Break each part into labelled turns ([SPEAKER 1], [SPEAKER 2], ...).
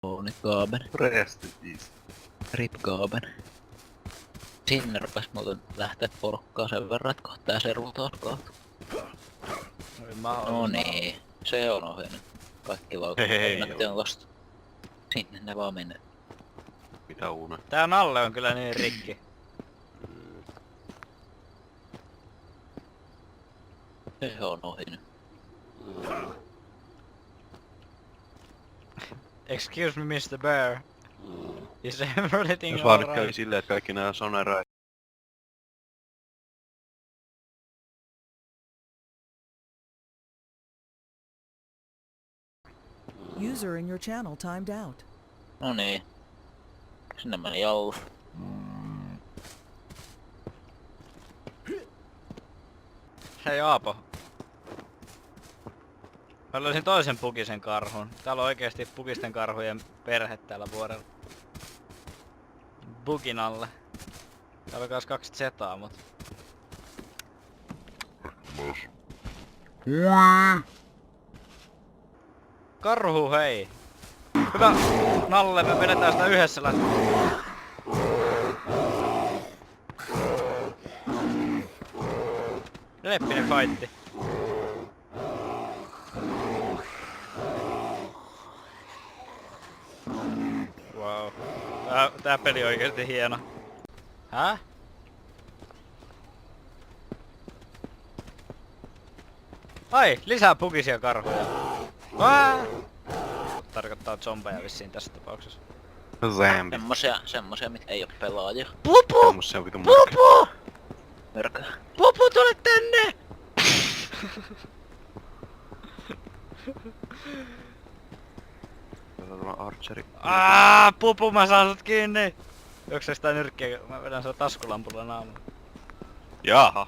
[SPEAKER 1] Tony Gaaben.
[SPEAKER 2] Rest in peace.
[SPEAKER 1] Rip Gaaben. Sinne rupes muuten lähteä porukkaa sen verran, että kohtaa servut alkaa. No niin, se on ohi nyt. Kaikki vaan kannatti on tosta. Sinne ne vaan menee.
[SPEAKER 2] Mitä uune?
[SPEAKER 3] Tää nalle on kyllä niin rikki.
[SPEAKER 1] Se on ohi nyt.
[SPEAKER 3] Excuse me, Mr. Bear. Is everything
[SPEAKER 2] Jos vaan nyt kävi
[SPEAKER 3] alright?
[SPEAKER 2] silleen, että kaikki nää sonerai.
[SPEAKER 4] User in your channel timed out.
[SPEAKER 1] No niin. Sinne meni Jallu.
[SPEAKER 3] Hei Aapo. Mä löysin toisen pukisen karhun. Täällä on oikeesti pukisten karhujen perhe täällä vuorella. Bukin alle. Täällä on kans 2 zetaa, mut... Karhu, hei! Hyvä! Nalle, me vedetään sitä yhdessä läpi. Leppinen fightti. Wow. Tää peli on oikeesti hieno. Häh? Ai, lisää pukisia karhuja. Tarkoittaa zombeja vissiin tässä tapauksessa.
[SPEAKER 2] Zambi.
[SPEAKER 1] Semmosia mitkä ei oo pelaajia.
[SPEAKER 3] Pupu!
[SPEAKER 2] Semmosia on vitun mörkö.
[SPEAKER 3] Pupu!
[SPEAKER 1] Mörkö.
[SPEAKER 3] Pupu, tule tänne!
[SPEAKER 2] Tämä archeri.
[SPEAKER 3] Pupu, mä saan sut kiinni! Juoksee sitä nyrkkiä, mä vedän sen taskulampulla naamulla.
[SPEAKER 2] Jaha.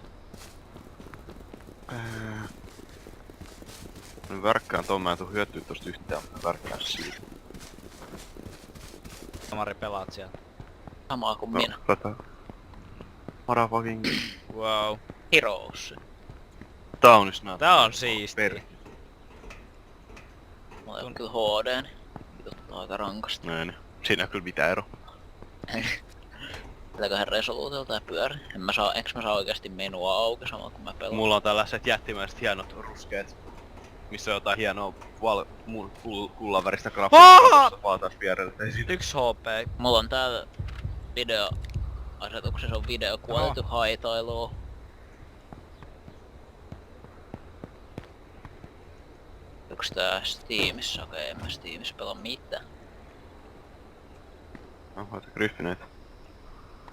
[SPEAKER 2] Mä värkkään ton, mä en tuu hyötyä tosta yhtään, mutta mä värkkään siitä.
[SPEAKER 3] Samari pelaat siellä.
[SPEAKER 1] Samaa kuin
[SPEAKER 2] No,
[SPEAKER 1] minä.
[SPEAKER 2] Motherfucking
[SPEAKER 3] Wow.
[SPEAKER 1] Heroes.
[SPEAKER 2] Taunis nää.
[SPEAKER 3] Tää on siistiä.
[SPEAKER 1] Mulla on kyllä HD, niin vituttaa aika rankasti.
[SPEAKER 2] Näin. Siinä on kyllä mitään ero.
[SPEAKER 1] Pitääköhän resoluutilta ja pyöri? Eiks mä saa oikeesti menua auki samoin kun mä pelaan?
[SPEAKER 2] Mulla on tällaiset jättimäiset hienot ruskeet. Missä on jotain hienoa kullanväristä graffiikkaa vaan taas vierelle. Ei siinä.
[SPEAKER 3] 1 HP.
[SPEAKER 1] Mulla on täällä videoasetuksessa on video kuoltu haitailua. Onks tää Steamissa? Okei, en mä Steamissa pelaa mitään.
[SPEAKER 2] Onko Griffineitä?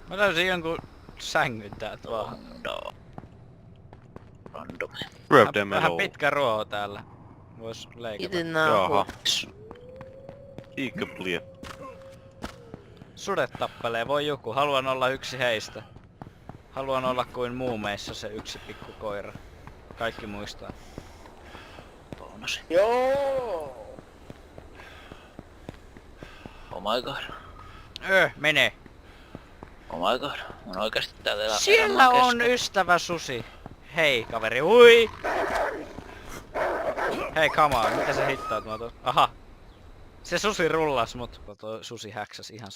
[SPEAKER 3] Mä löysin jonkun sängyn täältä vaan.
[SPEAKER 1] Random.
[SPEAKER 3] Vähän pitkä ruoho täällä. Vois leikata.
[SPEAKER 2] Jaha. Iikköplie.
[SPEAKER 3] Sudet tappelee, voi joku. Haluan olla yksi heistä. Haluan olla kuin muumeissa se yksi pikku koira. Kaikki muistaa.
[SPEAKER 1] Bonusi.
[SPEAKER 5] Joo.
[SPEAKER 1] Oh my god.
[SPEAKER 3] Mene.
[SPEAKER 1] Oh my god. On oikeesti täällä
[SPEAKER 3] Siellä on ystävä susi. Hei kaveri, ui! Hei come on, mitä sä hittaat mua tuossa? Aha. Se susi rullas mut, kun tuo susi häksäs ihan